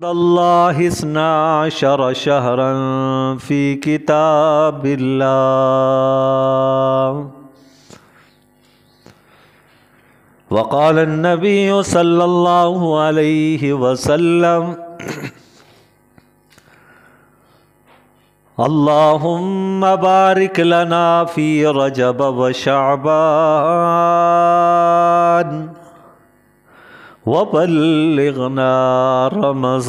اللہ اثنا عشر شہرا فی کتاب اللہ وقال النبی صلی اللہ علیہ وسلم اللہم بارک لنا فی رجب و شعبان وبلغنا رمضان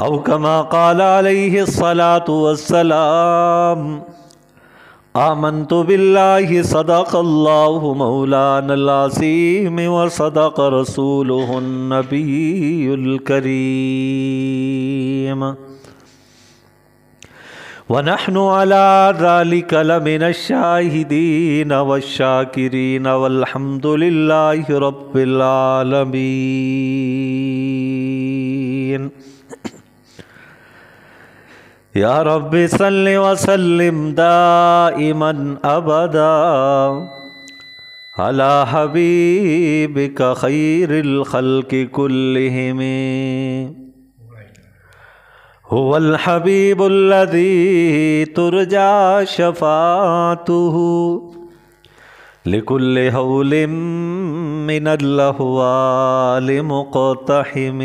او کما قال علیہ الصلاة والسلام آمنت باللہ صدق اللہ مولانا العظیم وصدق رسولہ النبی الکریم ونحن على ذلك لمن الشاهدين والشاكرين والحمد لله رب العالمين يا رب صل وسلم دائما أبدا على حبيبك خير الخلق كلهم هو الحبيب الذي ترجى شفاعته لكل هول من الأهوال مقتحم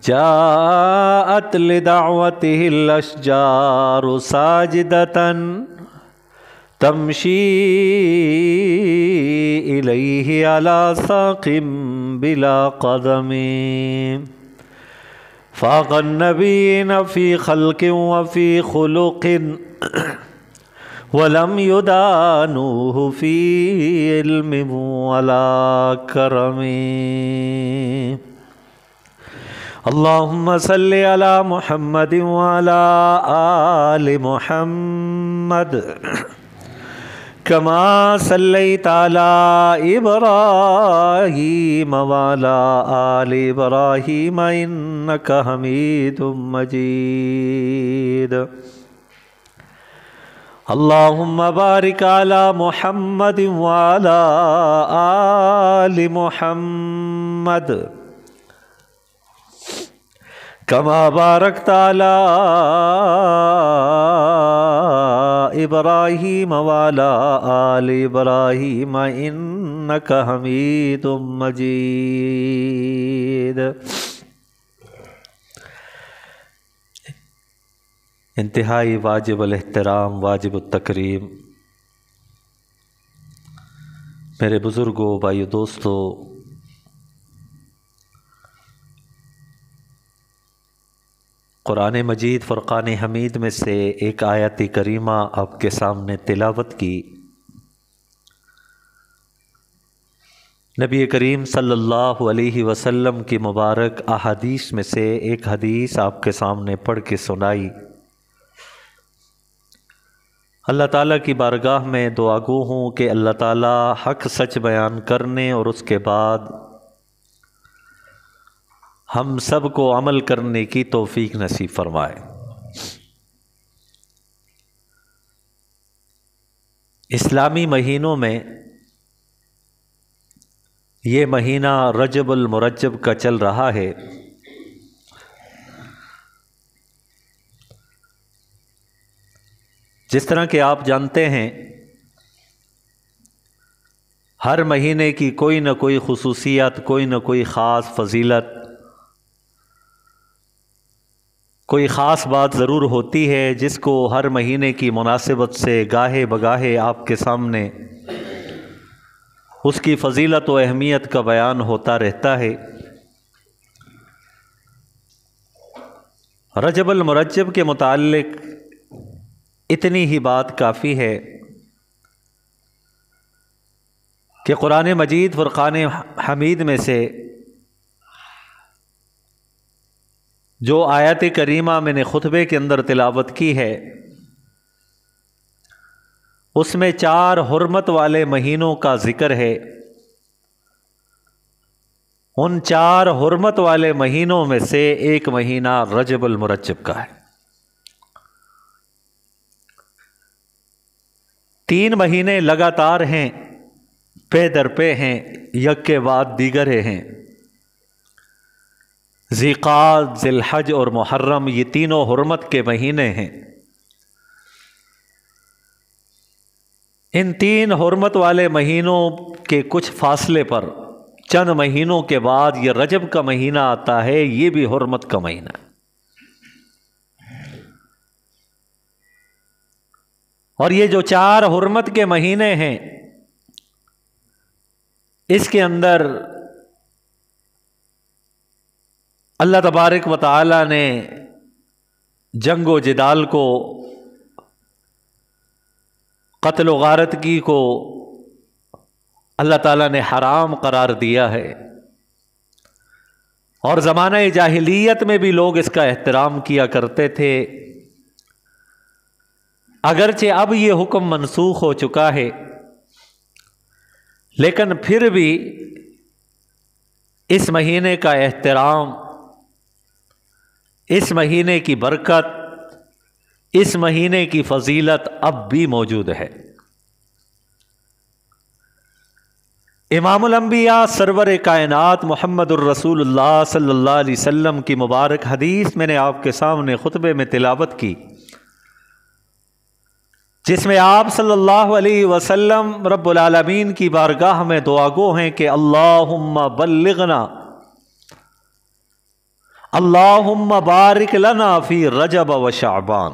جاءت لدعوته الأشجار ساجدة تمشي إليه على ساق بلا قدم فاق النبيين في خلق وفي خلق ولم يدانوه في علم ولا كرم اللهم صل على محمد وعلى آل محمد كما صليت على إبراهيم وعلى آل إبراهيم إنك حميد مجيد اللهم بارك على محمد وعلى آل محمد كما باركت على إبراهيم وعلى آل إبراهيم إنك حميد مجيد انتہائی واجب الاحترام، واجب التکریم میرے بزرگوں، بھائیو، دوستو، قرآن مجید فرقان حمید میں سے ایک آیت کریمہ آپ کے سامنے تلاوت کی۔ نبی کریم صلی اللہ علیہ وسلم کی مبارک احادیث میں سے ایک حدیث آپ کے سامنے پڑھ کے سنائی۔ اللہ تعالیٰ کی بارگاہ میں دعا گو ہوں کہ اللہ تعالیٰ حق سچ بیان کرنے اور اس کے بعد ہم سب کو عمل کرنے کی توفیق نصیب فرمائے۔ اسلامی مہینوں میں یہ مہینہ رجب المرجب کا چل رہا ہے۔ جس طرح کہ آپ جانتے ہیں، ہر مہینے کی کوئی نہ کوئی خصوصیت، کوئی نہ کوئی خاص فضیلت، کوئی خاص بات ضرور ہوتی ہے جس کو ہر مہینے کی مناسبت سے گاہے بگاہے آپ کے سامنے اس کی فضیلت و اہمیت کا بیان ہوتا رہتا ہے۔ رجب المرجب کے متعلق اتنی ہی بات کافی ہے کہ قرآن مجید فرقان حمید میں سے جو آیت کریمہ میں نے خطبے کے اندر تلاوت کی ہے، اس میں 4 حرمت والے مہینوں کا ذکر ہے۔ ان 4 حرمت والے مہینوں میں سے ایک مہینہ رجب المرجب کا ہے۔ 3 مہینے لگاتار ہیں پے در پے ہیں، یک کے بعد دیگرے ہیں۔ ذیقعد، ذی الحج اور محرم یہ تینوں حرمت کے مہینے ہیں۔ ان تین حرمت والے مہینوں کے کچھ فاصلے پر چند مہینوں کے بعد یہ رجب کا مہینہ آتا ہے، یہ بھی حرمت کا مہینہ ہے۔ اور یہ جو چار حرمت کے مہینے ہیں، اس کے اندر اللہ تبارک و تعالی نے جنگ و جدال کو، قتل و غارتگی کو اللہ تعالیٰ نے حرام قرار دیا ہے، اور زمانہ جاہلیت میں بھی لوگ اس کا احترام کیا کرتے تھے۔ اگرچہ اب یہ حکم منسوخ ہو چکا ہے، لیکن پھر بھی اس مہینے کا احترام، اس مہینے کی برکت، اس مہینے کی فضیلت اب بھی موجود ہے۔ امام الانبیاء سرور کائنات محمد الرسول اللہ صلی اللہ علیہ وسلم کی مبارک حدیث میں نے آپ کے سامنے خطبے میں تلاوت کی، جس میں آپ صلی اللہ علیہ وسلم رب العالمین کی بارگاہ میں دعا گو ہیں کہ اللہم بلغنا، اللہم بارک لنا فی رجب و شعبان،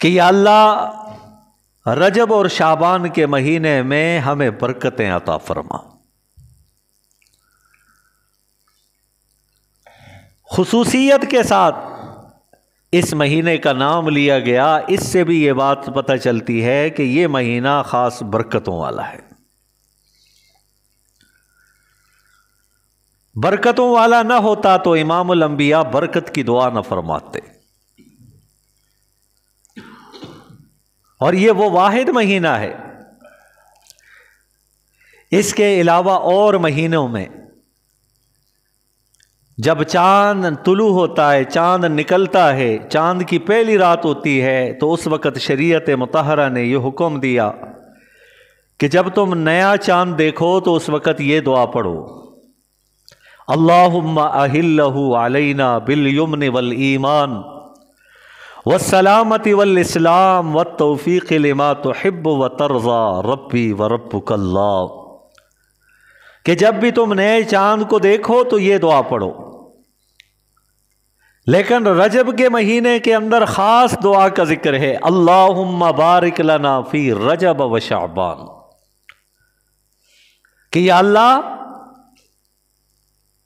کہ یا اللہ رجب اور شعبان کے مہینے میں ہمیں برکتیں عطا فرما۔ خصوصیت کے ساتھ اس مہینے کا نام لیا گیا، اس سے بھی یہ بات پتہ چلتی ہے کہ یہ مہینہ خاص برکتوں والا ہے۔ برکتوں والا نہ ہوتا تو امام الانبیاء برکت کی دعا نہ فرماتے۔ اور یہ وہ واحد مہینہ ہے، اس کے علاوہ اور مہینوں میں جب چاند طلوع ہوتا ہے، چاند نکلتا ہے، چاند کی پہلی رات ہوتی ہے، تو اس وقت شریعت مطہرہ نے یہ حکم دیا کہ جب تم نیا چاند دیکھو تو اس وقت یہ دعا پڑھو، اللہم اہلہ علینا بالیمن والایمان والسلامت والاسلام والتوفیق لما تحب وترضى ربی وربک اللہ، کہ جب بھی تم نئے چاند کو دیکھو تو یہ دعا پڑھو۔ لیکن رجب کے مہینے کے اندر خاص دعا کا ذکر ہے، اللہم بارک لنا فی رجب و شعبان، کہ یا اللہ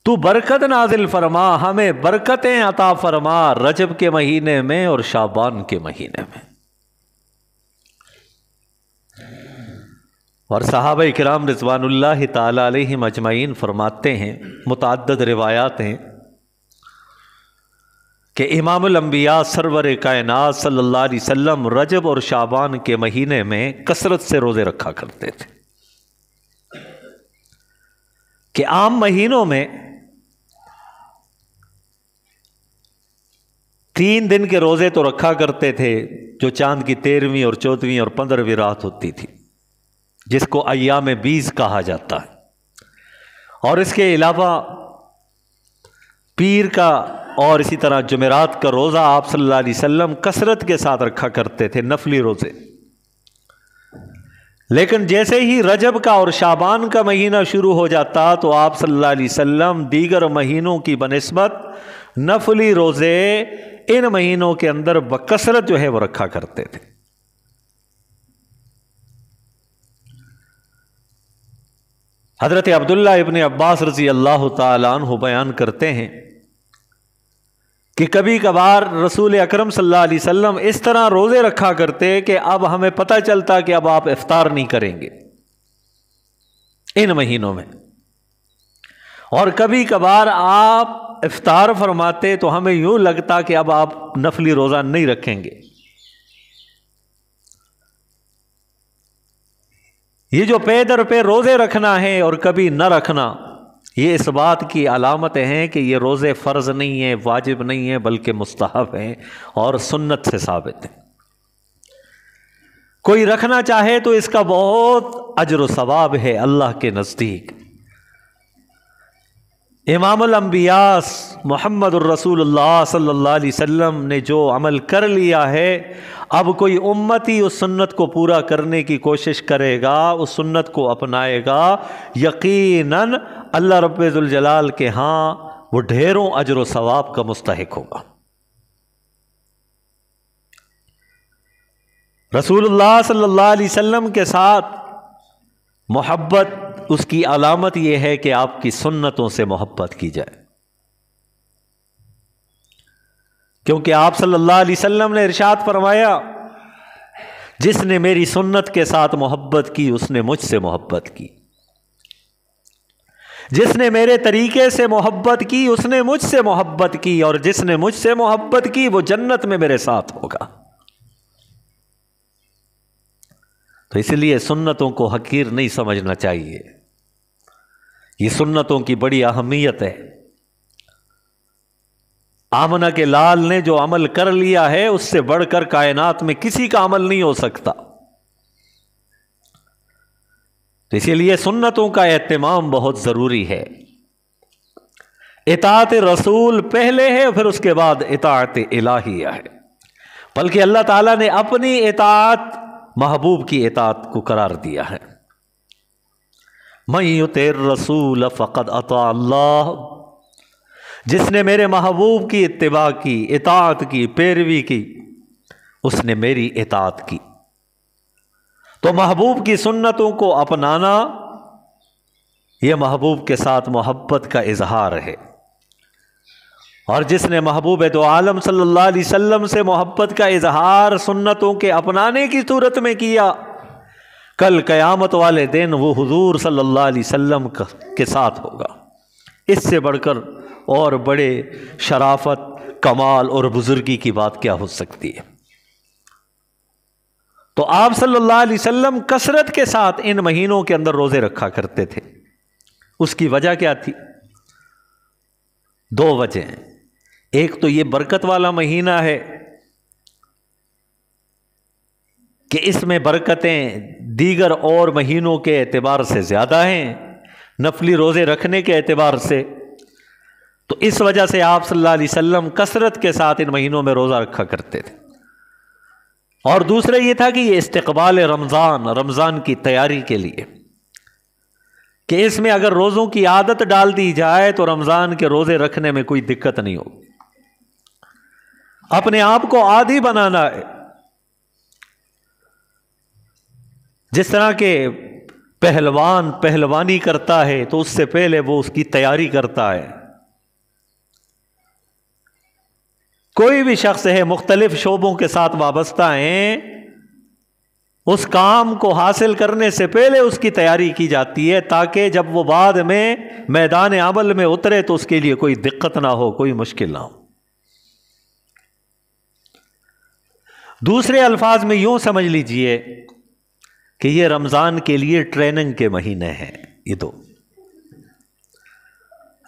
تو برکت نازل فرما، ہمیں برکتیں عطا فرما رجب کے مہینے میں اور شعبان کے مہینے میں۔ اور صحابہ کرام رضوان اللہ تعالی علیہم اجمعین فرماتے ہیں، متعدد روایات ہیں کہ امام الانبیاء سرور کائنات صلی اللہ علیہ وسلم رجب اور شعبان کے مہینے میں کثرت سے روزے رکھا کرتے تھے، کہ عام مہینوں میں 3 دن کے روزے تو رکھا کرتے تھے، جو چاند کی 13ویں اور 14ویں اور 15ویں رات ہوتی تھی، جس کو ایام بیز کہا جاتا ہے، اور اس کے علاوہ پیر کا اور اسی طرح جمعرات کا روزہ آپ صلی اللہ علیہ وسلم کثرت کے ساتھ رکھا کرتے تھے، نفلی روزے۔ لیکن جیسے ہی رجب کا اور شعبان کا مہینہ شروع ہو جاتا تو آپ صلی اللہ علیہ وسلم دیگر مہینوں کی بنسبت نفلی روزے ان مہینوں کے اندر بکثرت جو ہے وہ رکھا کرتے تھے۔ حضرت عبداللہ ابن عباس رضی اللہ تعالیٰ عنہ بیان کرتے ہیں کہ کبھی کبھار رسول اکرم صلی اللہ علیہ وسلم اس طرح روزے رکھا کرتے کہ اب ہمیں پتہ چلتا کہ اب آپ افطار نہیں کریں گے ان مہینوں میں، اور کبھی کبھار آپ افطار فرماتے تو ہمیں یوں لگتا کہ اب آپ نفلی روزہ نہیں رکھیں گے۔ یہ جو پے در پہ روزے رکھنا ہے اور کبھی نہ رکھنا، یہ اس بات کی علامتیں ہیں کہ یہ روزے فرض نہیں ہیں، واجب نہیں ہیں، بلکہ مستحب ہیں اور سنت سے ثابت ہیں۔ کوئی رکھنا چاہے تو اس کا بہت اجر و ثواب ہے اللہ کے نزدیک۔ امام الانبیاء محمد الرسول اللہ صلی اللہ علیہ وسلم نے جو عمل کر لیا ہے، اب کوئی امتی اس سنت کو پورا کرنے کی کوشش کرے گا، اس سنت کو اپنائے گا، یقیناً اللہ رب ذوالجلال کے ہاں وہ ڈھیروں اجر و ثواب کا مستحق ہوگا۔ رسول اللہ صلی اللہ علیہ وسلم کے ساتھ محبت، اس کی علامت یہ ہے کہ آپ کی سنتوں سے محبت کی جائے، کیونکہ آپ صلی اللہ علیہ وسلم نے ارشاد فرمایا، جس نے میری سنت کے ساتھ محبت کی اس نے مجھ سے محبت کی، جس نے میرے طریقے سے محبت کی اس نے مجھ سے محبت کی، اور جس نے مجھ سے محبت کی وہ جنت میں میرے ساتھ ہوگا۔ تو اس لیے سنتوں کو حقیر نہیں سمجھنا چاہیے، یہ سنتوں کی بڑی اہمیت ہے۔ آمنہ کے لال نے جو عمل کر لیا ہے اس سے بڑھ کر کائنات میں کسی کا عمل نہیں ہو سکتا، تو اسی لیے سنتوں کا اہتمام بہت ضروری ہے۔ اطاعت رسول پہلے ہے، پھر اس کے بعد اطاعت الہیہ ہے، بلکہ اللہ تعالیٰ نے اپنی اطاعت محبوب کی اطاعت کو قرار دیا ہے۔ من یطع الرسول فقد اطاع اللہ، جس نے میرے محبوب کی اتباع کی، اطاعت کی، پیروی کی، اس نے میری اطاعت کی۔ تو محبوب کی سنتوں کو اپنانا یہ محبوب کے ساتھ محبت کا اظہار ہے، اور جس نے محبوب دو عالم صلی اللہ علیہ وسلم سے محبت کا اظہار سنتوں کے اپنانے کی صورت میں کیا، کل قیامت والے دن وہ حضور صلی اللہ علیہ وسلم کے ساتھ ہوگا۔ اس سے بڑھ کر اور بڑے شرافت، کمال اور بزرگی کی بات کیا ہو سکتی ہے؟ تو آپ صلی اللہ علیہ وسلم کثرت کے ساتھ ان مہینوں کے اندر روزے رکھا کرتے تھے۔ اس کی وجہ کیا تھی؟ دو وجہ ہیں۔ ایک تو یہ برکت والا مہینہ ہے کہ اس میں برکتیں دیگر اور مہینوں کے اعتبار سے زیادہ ہیں، نفلی روزے رکھنے کے اعتبار سے، تو اس وجہ سے آپ صلی اللہ علیہ وسلم کثرت کے ساتھ ان مہینوں میں روزہ رکھا کرتے تھے۔ اور دوسرا یہ تھا کہ یہ استقبال رمضان کی تیاری کے لیے، کہ اس میں اگر روزوں کی عادت ڈال دی جائے تو رمضان کے روزے رکھنے میں کوئی دقت نہیں ہوگی۔ اپنے آپ کو عادی بنانا ہے، جس طرح کہ پہلوان پہلوانی کرتا ہے تو اس سے پہلے وہ اس کی تیاری کرتا ہے۔ کوئی بھی شخص ہے مختلف شعبوں کے ساتھ وابستہ ہیں، اس کام کو حاصل کرنے سے پہلے اس کی تیاری کی جاتی ہے، تاکہ جب وہ بعد میں میدان عمل میں اترے تو اس کے لیے کوئی دقت نہ ہو، کوئی مشکل نہ ہو۔ دوسرے الفاظ میں یوں سمجھ لیجئے کہ یہ رمضان کے لیے ٹریننگ کے مہینے ہیں۔ یہ دو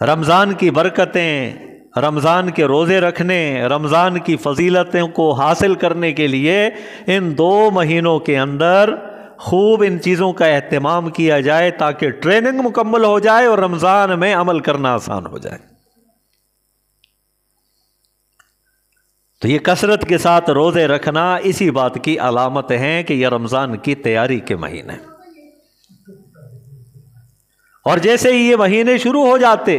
رمضان کی برکتیں، رمضان کے روزے رکھنے، رمضان کی فضیلتوں کو حاصل کرنے کے لیے ان دو مہینوں کے اندر خوب ان چیزوں کا اہتمام کیا جائے، تاکہ ٹریننگ مکمل ہو جائے اور رمضان میں عمل کرنا آسان ہو جائے۔ تو یہ کثرت کے ساتھ روزے رکھنا اسی بات کی علامت ہے کہ یہ رمضان کی تیاری کے مہینے، اور جیسے ہی یہ مہینے شروع ہو جاتے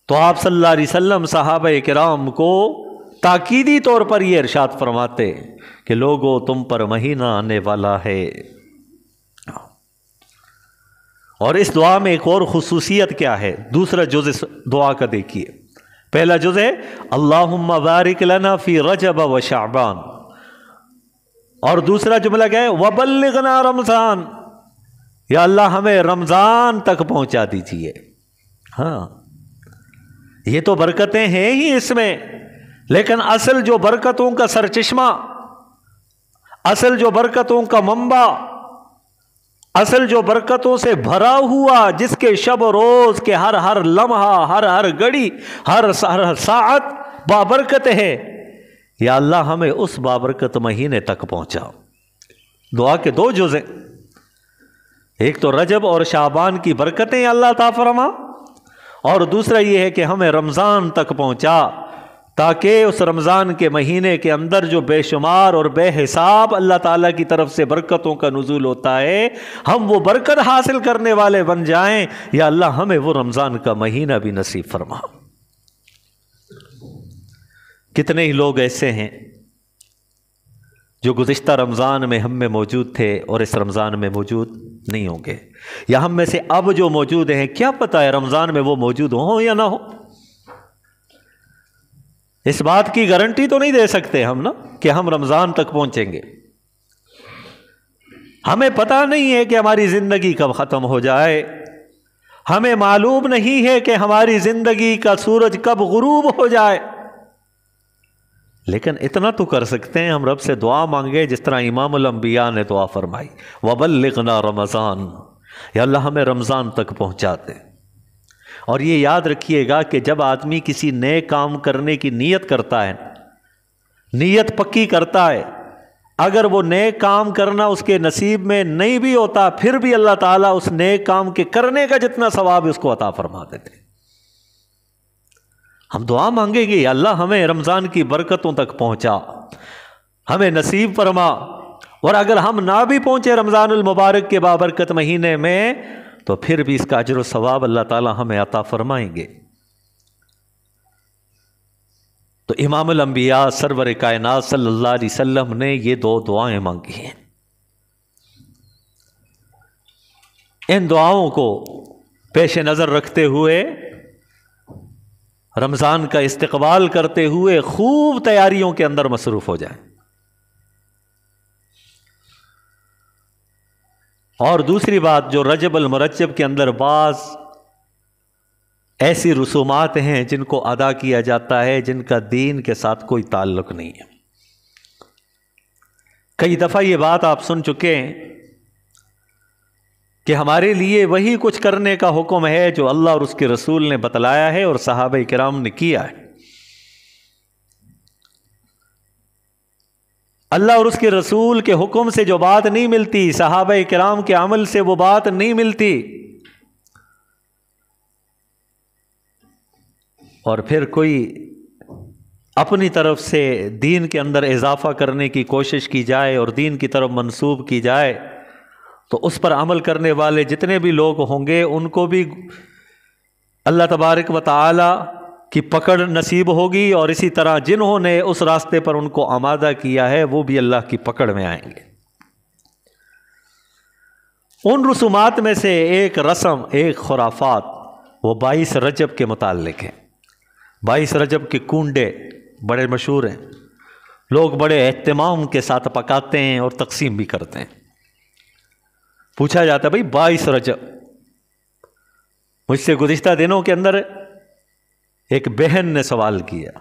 تو آپ صلی اللہ علیہ وسلم صحابہ کرام کو تاکیدی طور پر یہ ارشاد فرماتے کہ لوگو تم پر مہینہ آنے والا ہے۔ اور اس دعا میں ایک اور خصوصیت کیا ہے؟ دوسرا جز اس دعا کا دیکھیے، پہلا جز ہے اللہم بارک لنا فی رجب و شعبان، اور دوسرا جملہ کیا ہے؟ وبلغنا رمضان، یا اللہ ہمیں رمضان تک پہنچا دیجیے۔ ہاں یہ تو برکتیں ہیں ہی اس میں، لیکن اصل جو برکتوں کا سرچشمہ، اصل جو برکتوں کا منبع، اصل جو برکتوں سے بھرا ہوا، جس کے شب و روز کے ہر لمحہ، ہر گھڑی، ہر ساعت بابرکت ہے، یا اللہ ہمیں اس بابرکت مہینے تک پہنچاؤ۔ دعا کے دو جز ہیں، ایک تو رجب اور شعبان کی برکتیں اللہ عطا فرما، اور دوسرا یہ ہے کہ ہمیں رمضان تک پہنچا تاکہ اس رمضان کے مہینے کے اندر جو بے شمار اور بے حساب اللہ تعالیٰ کی طرف سے برکتوں کا نزول ہوتا ہے، ہم وہ برکت حاصل کرنے والے بن جائیں۔ یا اللہ ہمیں وہ رمضان کا مہینہ بھی نصیب فرما۔ کتنے ہی لوگ ایسے ہیں جو گزشتہ رمضان میں ہم میں موجود تھے اور اس رمضان میں موجود نہیں ہوں گے، یا ہم میں سے اب جو موجود ہیں کیا پتہ ہے رمضان میں وہ موجود ہوں یا نہ ہوں۔ اس بات کی گارنٹی تو نہیں دے سکتے ہم نا کہ ہم رمضان تک پہنچیں گے۔ ہمیں پتہ نہیں ہے کہ ہماری زندگی کب ختم ہو جائے، ہمیں معلوم نہیں ہے کہ ہماری زندگی کا سورج کب غروب ہو جائے، لیکن اتنا تو کر سکتے ہیں ہم رب سے دعا مانگے جس طرح امام الانبیاء نے دعا فرمائی، وَبَلِّغْنَا رمضان، یا اللہ ہمیں رمضان تک پہنچا دے۔ اور یہ یاد رکھیے گا کہ جب آدمی کسی نئے کام کرنے کی نیت کرتا ہے، نیت پکی کرتا ہے، اگر وہ نئے کام کرنا اس کے نصیب میں نہیں بھی ہوتا پھر بھی اللہ تعالیٰ اس نئے کام کے کرنے کا جتنا ثواب اس کو عطا فرما دیتے۔ ہم دعا مانگیں گے، یا اللہ ہمیں رمضان کی برکتوں تک پہنچا، ہمیں نصیب فرما، اور اگر ہم نہ بھی پہنچے رمضان المبارک کے بابرکت مہینے میں تو پھر بھی اس کا اجر و ثواب اللہ تعالیٰ ہمیں عطا فرمائیں گے۔ تو امام الانبیاء سرور کائنات صلی اللہ علیہ وسلم نے یہ دو دعائیں مانگی ہیں۔ ان دعاؤں کو پیش نظر رکھتے ہوئے، رمضان کا استقبال کرتے ہوئے خوب تیاریوں کے اندر مصروف ہو جائیں۔ اور دوسری بات، جو رجب المرجب کے اندر بعض ایسی رسومات ہیں جن کو ادا کیا جاتا ہے جن کا دین کے ساتھ کوئی تعلق نہیں ہے۔ کئی دفعہ یہ بات آپ سن چکے ہیں کہ ہمارے لیے وہی کچھ کرنے کا حکم ہے جو اللہ اور اس کے رسول نے بتلایا ہے اور صحابہ کرام نے کیا ہے۔ اللہ اور اس کے رسول کے حکم سے جو بات نہیں ملتی، صحابہ کرام کے عمل سے وہ بات نہیں ملتی، اور پھر کوئی اپنی طرف سے دین کے اندر اضافہ کرنے کی کوشش کی جائے اور دین کی طرف منسوب کی جائے تو اس پر عمل کرنے والے جتنے بھی لوگ ہوں گے ان کو بھی اللہ تبارک و تعالی کی پکڑ نصیب ہوگی، اور اسی طرح جنہوں نے اس راستے پر ان کو آمادہ کیا ہے وہ بھی اللہ کی پکڑ میں آئیں گے۔ ان رسومات میں سے ایک رسم، ایک خرافات، وہ 22 رجب کے متعلق ہے۔ 22 رجب کے کنڈے بڑے مشہور ہیں، لوگ بڑے اہتمام کے ساتھ پکاتے ہیں اور تقسیم بھی کرتے ہیں۔ پوچھا جاتا ہے بھائی 22 رجب، مجھ سے گزشتہ دنوں کے اندر ایک بہن نے سوال کیا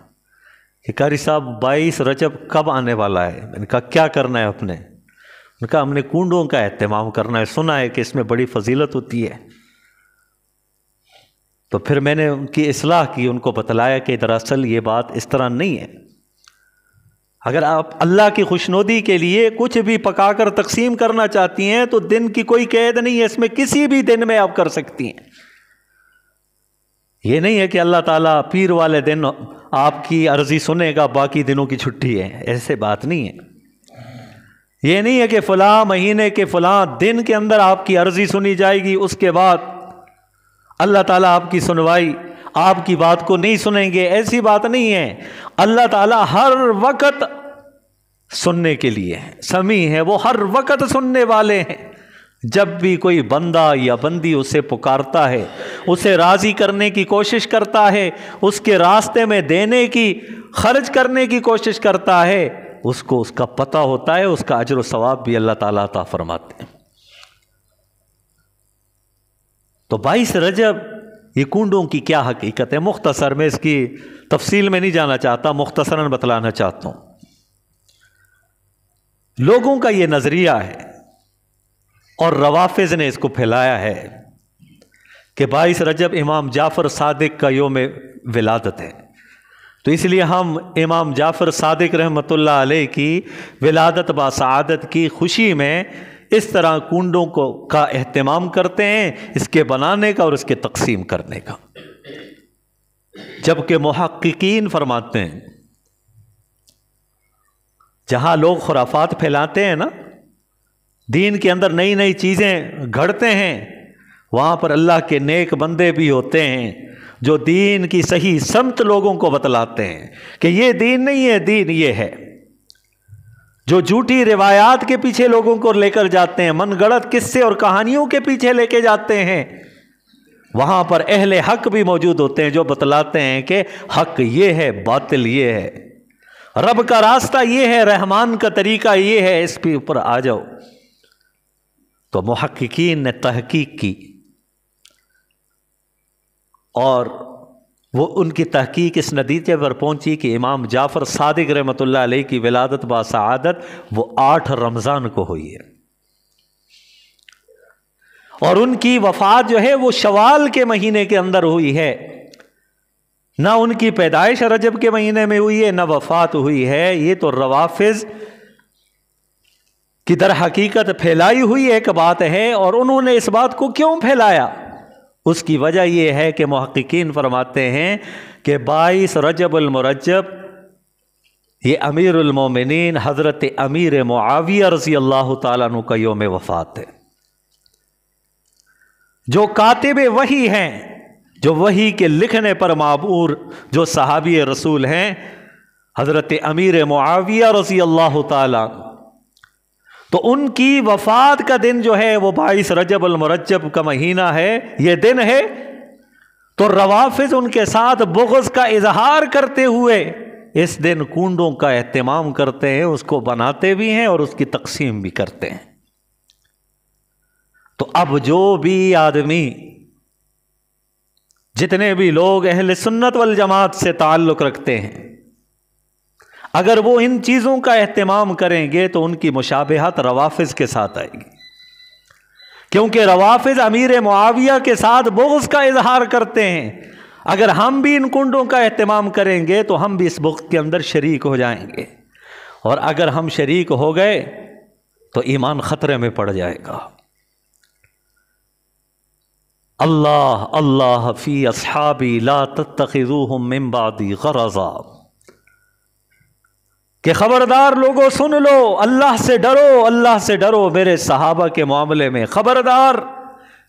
کہ قاری صاحب 22 رجب کب آنے والا ہے؟ میں نے کہا کیا کرنا ہے اپنے؟ نے کہا ہم نے کنڈوں کا اہتمام کرنا ہے، سنا ہے کہ اس میں بڑی فضیلت ہوتی ہے۔ تو پھر میں نے ان کی اصلاح کی، ان کو بتلایا کہ دراصل یہ بات اس طرح نہیں ہے۔ اگر آپ اللہ کی خوشنودی کے لیے کچھ بھی پکا کر تقسیم کرنا چاہتی ہیں تو دن کی کوئی قید نہیں ہے، اس میں کسی بھی دن میں آپ کر سکتی ہیں۔ یہ نہیں ہے کہ اللہ تعالیٰ پیر والے دن آپ کی عرضی سنے گا، باقی دنوں کی چھٹی ہے، ایسے بات نہیں ہے۔ یہ نہیں ہے کہ فلاں مہینے کے فلاں دن کے اندر آپ کی عرضی سنی جائے گی، اس کے بعد اللہ تعالیٰ آپ کی سنوائی، آپ کی بات کو نہیں سنیں گے، ایسی بات نہیں ہے۔ اللہ تعالیٰ ہر وقت سننے کے لیے ہے، سمیع ہے، وہ ہر وقت سننے والے ہیں۔ جب بھی کوئی بندہ یا بندی اسے پکارتا ہے، اسے راضی کرنے کی کوشش کرتا ہے، اس کے راستے میں دینے کی، خرچ کرنے کی کوشش کرتا ہے، اس کو اس کا پتہ ہوتا ہے، اس کا اجر و ثواب بھی اللہ تعالیٰ عطا فرماتے ہیں۔ تو 22 رجب یہ کنڈوں کی کیا حقیقت ہے؟ مختصر میں اس کی تفصیل میں نہیں جانا چاہتا، مختصراً بتلانا چاہتا ہوں۔ لوگوں کا یہ نظریہ ہے اور روافض نے اس کو پھیلایا ہے کہ 22 رجب امام جعفر صادق کا یوم ولادت ہے۔ تو اس لیے ہم امام جعفر صادق رحمتullah علیہ کی ولادت بسعادت کی خوشی میں اس طرح کنڈوں کا اہتمام کرتے ہیں، اس کے بنانے کا اور اس کے تقسیم کرنے کا۔ جبکہ محققین فرماتے ہیں جہاں لوگ خرافات پھیلاتے ہیں نا، دین کے اندر نئی نئی چیزیں گھڑتے ہیں، وہاں پر اللہ کے نیک بندے بھی ہوتے ہیں جو دین کی صحیح سمت لوگوں کو بتلاتے ہیں کہ یہ دین نہیں ہے، دین یہ ہے۔ جو جھوٹی روایات کے پیچھے لوگوں کو لے کر جاتے ہیں، من گڑت قصے اور کہانیوں کے پیچھے لے کے جاتے ہیں، وہاں پر اہل حق بھی موجود ہوتے ہیں جو بتلاتے ہیں کہ حق یہ ہے، باطل یہ ہے، رب کا راستہ یہ ہے، رحمان کا طریقہ یہ ہے، اس پہ اوپر آ جاؤ۔ تو محققین نے تحقیق کی اور وہ ان کی تحقیق اس نتیجے پر پہنچی کہ امام جعفر صادق رحمتullah علیہ کی ولادت بسعادت وہ 8 رمضان کو ہوئی ہے، اور ان کی وفات جو ہے وہ شوال کے مہینے کے اندر ہوئی ہے۔ نہ ان کی پیدائش رجب کے مہینے میں ہوئی ہے، نہ وفات ہوئی ہے۔ یہ تو روافض کی در حقیقت پھیلائی ہوئی ایک بات ہے، اور انہوں نے اس بات کو کیوں پھیلایا؟ اس کی وجہ یہ ہے کہ محققین فرماتے ہیں کہ 22 رجب المرجب یہ امیر المومنین حضرت امیر معاویہ رضی اللہ تعالیٰ عنہ کا یوم وفات ہے، جو کاتب وحی ہیں، جو وحی کے لکھنے پر معمور جو صحابی رسول ہیں، حضرت امیر معاویہ رضی اللہ تعالیٰ، تو ان کی وفات کا دن جو ہے وہ 22 رجب المرجب کا مہینہ ہے، یہ دن ہے۔ تو روافض ان کے ساتھ بغض کا اظہار کرتے ہوئے اس دن کنڈوں کا اہتمام کرتے ہیں، اس کو بناتے بھی ہیں اور اس کی تقسیم بھی کرتے ہیں۔ تو اب جو بھی آدمی، جتنے بھی لوگ اہل سنت والجماعت سے تعلق رکھتے ہیں، اگر وہ ان چیزوں کا اہتمام کریں گے تو ان کی مشابہت روافض کے ساتھ آئے گی، کیونکہ روافض امیر معاویہ کے ساتھ بغض کا اظہار کرتے ہیں۔ اگر ہم بھی ان کنڈوں کا اہتمام کریں گے تو ہم بھی اس بغض کے اندر شریک ہو جائیں گے، اور اگر ہم شریک ہو گئے تو ایمان خطرے میں پڑ جائے گا۔ اللہ اللہ فی اصحابی لا تتخذوہم من بعدی غرضا، کہ خبردار لوگوں سن لو، اللہ سے ڈرو، اللہ سے ڈرو میرے صحابہ کے معاملے میں، خبردار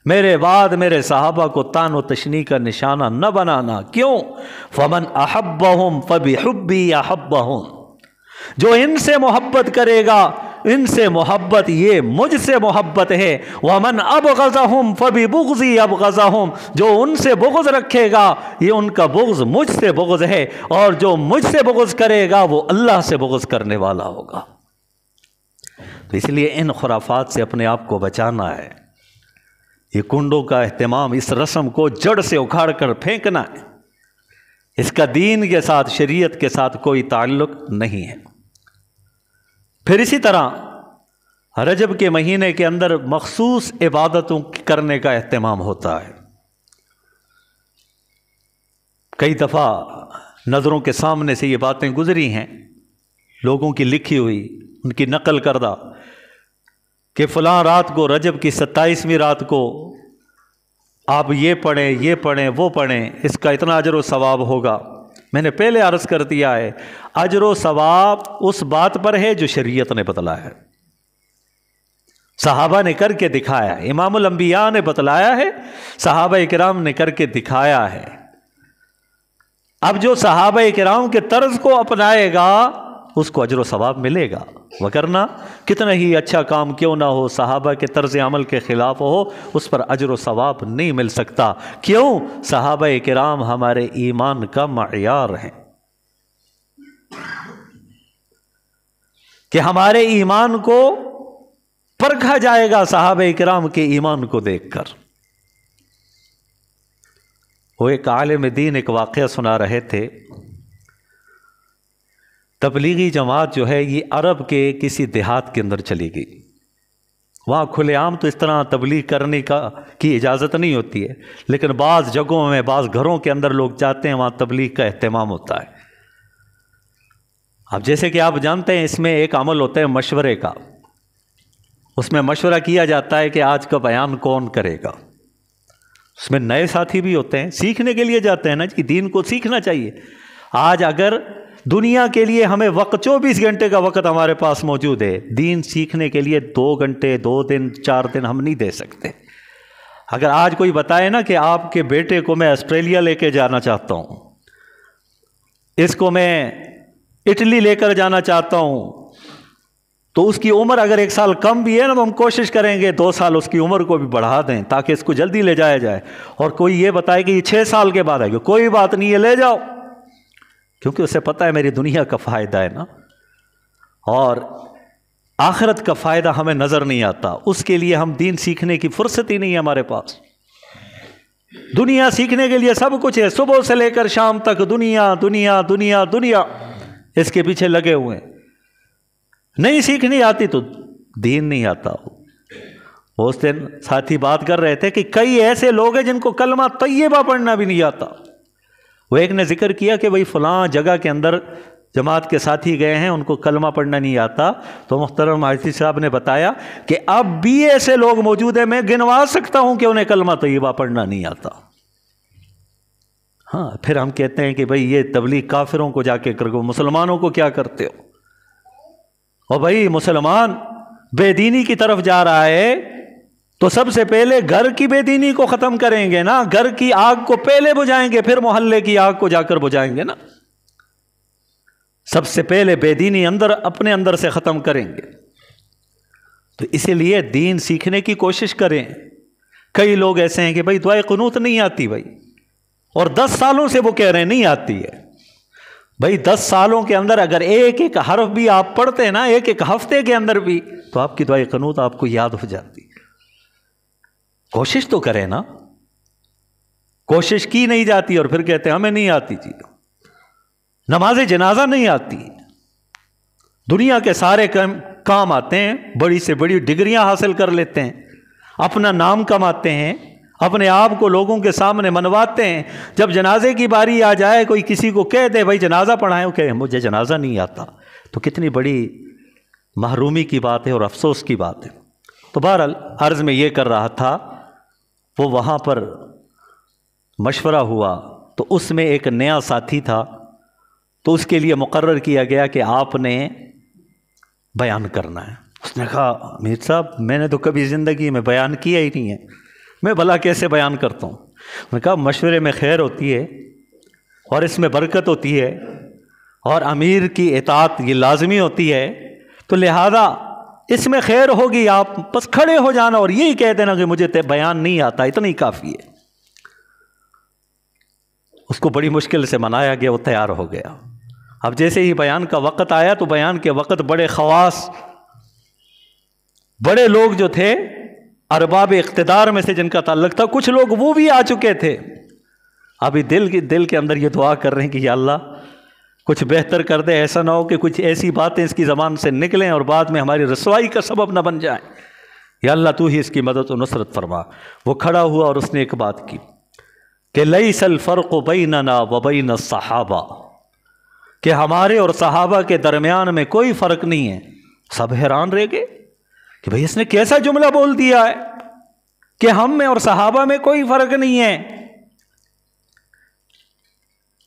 میرے بعد میرے صحابہ کو تان و تشنیع کا نشانہ نہ بنانا۔ کیوں؟ فمن احبہم فبحبی احبہم، جو ان سے محبت کرے گا، ان سے محبت یہ مجھ سے محبت ہے۔ ومن ابغضہم فببغضی ابغضہم، جو ان سے بغض رکھے گا یہ ان کا بغض مجھ سے بغض ہے، اور جو مجھ سے بغض کرے گا وہ اللہ سے بغض کرنے والا ہوگا۔ تو اس لیے ان خرافات سے اپنے آپ کو بچانا ہے، یہ کنڈوں کا اہتمام، اس رسم کو جڑ سے اکھاڑ کر پھینکنا ہے، اس کا دین کے ساتھ، شریعت کے ساتھ کوئی تعلق نہیں ہے۔ پھر اسی طرح رجب کے مہینے کے اندر مخصوص عبادتوں کرنے کا اہتمام ہوتا ہے۔ کئی دفعہ نظروں کے سامنے سے یہ باتیں گزری ہیں، لوگوں کی لکھی ہوئی، ان کی نقل کردہ، کہ فلاں رات کو، رجب کی 27ویں رات کو آپ یہ پڑھیں وہ پڑھیں، اس کا اتنا اجر و ثواب ہوگا۔ میں نے پہلے عرض کر دیا ہے، اجر و ثواب اس بات پر ہے جو شریعت نے بتلایا ہے، صحابہ نے کر کے دکھایا ہے، امام الانبیاء نے بتلایا ہے، صحابہ کرام نے کر کے دکھایا ہے۔ اب جو صحابہ کرام کے طرز کو اپنائے گا اس کو اجر و ثواب ملے گا، وگرنہ کتنا ہی اچھا کام کیوں نہ ہو، صحابہ کے طرز عمل کے خلاف ہو، اس پر اجر و ثواب نہیں مل سکتا۔ کیوں؟ صحابہ کرام ہمارے ایمان کا معیار ہیں، کہ ہمارے ایمان کو پرکھا جائے گا صحابہ کرام کے ایمان کو دیکھ کر۔ وہ ایک عالم دین ایک واقعہ سنا رہے تھے، تبلیغی جماعت جو ہے یہ عرب کے کسی دیہات کے اندر چلی گئی، وہاں کھلے عام تو اس طرح تبلیغ کرنے کی اجازت نہیں ہوتی ہے، لیکن بعض جگہوں میں، بعض گھروں کے اندر لوگ جاتے ہیں، وہاں تبلیغ کا اہتمام ہوتا ہے۔ اب جیسے کہ آپ جانتے ہیں اس میں ایک عمل ہوتا ہے مشورے کا، اس میں مشورہ کیا جاتا ہے کہ آج کا بیان کون کرے گا۔ اس میں نئے ساتھی بھی ہوتے ہیں، سیکھنے کے لیے جاتے ہیں نا کہ دین کو سیکھنا چاہیے۔ آج اگر دنیا کے لیے ہمیں وقت 24 گھنٹے کا وقت ہمارے پاس موجود ہے، دین سیکھنے کے لیے 2 گھنٹے 2 دن 4 دن ہم نہیں دے سکتے۔ اگر آج کوئی بتائے نا کہ آپ کے بیٹے کو میں آسٹریلیا لے کے جانا چاہتا ہوں، اس کو میں اٹلی لے کر جانا چاہتا ہوں، تو اس کی عمر اگر 1 سال کم بھی ہے نا تو ہم کوشش کریں گے 2 سال اس کی عمر کو بھی بڑھا دیں تاکہ اس کو جلدی لے جایا جائے۔ اور کوئی یہ بتائے کہ یہ 6 سال کے بعد آئے گا، کوئی بات نہیں ہے، لے جاؤ، کیونکہ اسے پتہ ہے میری دنیا کا فائدہ ہے نا، اور آخرت کا فائدہ ہمیں نظر نہیں آتا۔ اس کے لیے ہم دین سیکھنے کی فرصت ہی نہیں ہے ہمارے پاس۔ دنیا سیکھنے کے لیے سب کچھ ہے، صبح سے لے کر شام تک دنیا دنیا دنیا دنیا، اس کے پیچھے لگے ہوئے ہیں۔ نہیں سیکھنی آتی تو دین نہیں آتا۔ اس دن ساتھی بات کر رہے تھے کہ کئی ایسے لوگ ہیں جن کو کلمہ طیبہ پڑھنا بھی نہیں آتا۔ وہ ایک نے ذکر کیا کہ بھئی فلاں جگہ کے اندر جماعت کے ساتھی گئے ہیں، ان کو کلمہ پڑھنا نہیں آتا، تو محترم حاجی صاحب نے بتایا کہ اب بھی ایسے لوگ موجود ہیں، میں گنوا سکتا ہوں کہ انہیں کلمہ طیبہ پڑھنا نہیں آتا۔ ہاں، پھر ہم کہتے ہیں کہ بھئی یہ تبلیغ کافروں کو جا کے کرو، مسلمانوں کو کیا کرتے ہو؟ اور بھئی مسلمان بے دینی کی طرف جا رہا ہے تو سب سے پہلے گھر کی بے دینی کو ختم کریں گے نا، گھر کی آگ کو پہلے بجھائیں گے، پھر محلے کی آگ کو جا کر بجھائیں گے نا۔ سب سے پہلے بے دینی اپنے اندر سے ختم کریں گے۔ تو اسی لیے دین سیکھنے کی کوشش کریں۔ کئی لوگ ایسے ہیں کہ بھئی دعائے قنوت نہیں آتی بھائی، اور 10 سالوں سے وہ کہہ رہے ہیں نہیں آتی ہے۔ بھائی 10 سالوں کے اندر اگر ایک ایک حرف بھی آپ پڑھتے ہیں نا، ایک ایک ہفتے کے اندر بھی، تو آپ کی دعائے قنوت آپ کو یاد ہو جاتی۔ کوشش تو کریں نا، کوشش کی نہیں جاتی اور پھر کہتے ہیں ہمیں نہیں آتی جی۔ نماز جنازہ نہیں آتی، دنیا کے سارے کام آتے ہیں، بڑی سے بڑی ڈگریاں حاصل کر لیتے ہیں، اپنا نام کماتے ہیں، اپنے آپ کو لوگوں کے سامنے منواتے ہیں۔ جب جنازے کی باری آ جائے، کوئی کسی کو کہہ دے بھائی جنازہ پڑھائیں، وہ کہے مجھے جنازہ نہیں آتا، تو کتنی بڑی محرومی کی بات ہے اور افسوس کی بات ہے۔ تو بہرحال عرض میں یہ کر رہا تھا، وہ وہاں پر مشورہ ہوا تو اس میں ایک نیا ساتھی تھا، تو اس کے لیے مقرر کیا گیا کہ آپ نے بیان کرنا ہے۔ اس نے کہا امیر صاحب میں نے تو کبھی زندگی میں بیان کیا ہی نہیں ہے، میں بھلا کیسے بیان کرتا ہوں؟ میں نے کہا مشورے میں خیر ہوتی ہے اور اس میں برکت ہوتی ہے اور امیر کی اطاعت یہ لازمی ہوتی ہے، تو لہذا اس میں خیر ہوگی، آپ بس کھڑے ہو جانا اور یہی کہہ دینا کہ مجھے بیان نہیں آتا، اتنا ہی کافی ہے۔ اس کو بڑی مشکل سے منایا گیا، وہ تیار ہو گیا۔ اب جیسے ہی بیان کا وقت آیا تو بیان کے وقت بڑے خواص، بڑے لوگ جو تھے ارباب اقتدار میں سے جن کا تعلق تھا، کچھ لوگ وہ بھی آ چکے تھے۔ ابھی دل کے اندر یہ دعا کر رہے ہیں کہ یا اللہ کچھ بہتر کر دے، ایسا نہ ہو کہ کچھ ایسی باتیں اس کی زبان سے نکلیں اور بعد میں ہماری رسوائی کا سبب نہ بن جائیں۔ یا اللہ تو ہی اس کی مدد و نصرت فرما۔ وہ کھڑا ہوا اور اس نے ایک بات کی کہ لیس الفرق بیننا وبین الصحابہ، کہ ہمارے اور صحابہ کے درمیان میں کوئی فرق نہیں ہے۔ سب حیران رہ گئے کہ بھئی اس نے کیسا جملہ بول دیا ہے کہ ہم میں اور صحابہ میں کوئی فرق نہیں ہے۔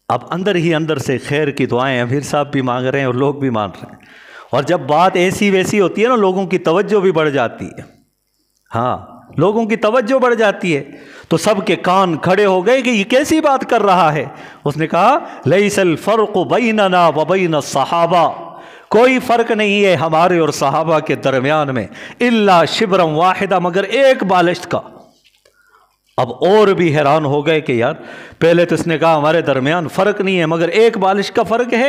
اب اندر ہی اندر سے خیر کی دعائیں امیر صاحب بھی مانگ رہے ہیں اور لوگ بھی مان رہے ہیں، اور جب بات ایسی ویسی ہوتی ہے نا لوگوں کی توجہ بھی بڑھ جاتی ہے۔ ہاں، لوگوں کی توجہ بڑھ جاتی ہے، تو سب کے کان کھڑے ہو گئے کہ یہ کیسی بات کر رہا ہے۔ اس نے کہا لیس الفرق بیننا وبین الصحابہ، کوئی فرق نہیں ہے ہمارے اور صحابہ کے درمیان میں، الا شبرا واحدہ، مگر ایک بالشت کا۔ اب اور بھی حیران ہو گئے کہ یار پہلے تو اس نے کہا ہمارے درمیان فرق نہیں ہے مگر ایک بالش کا فرق ہے۔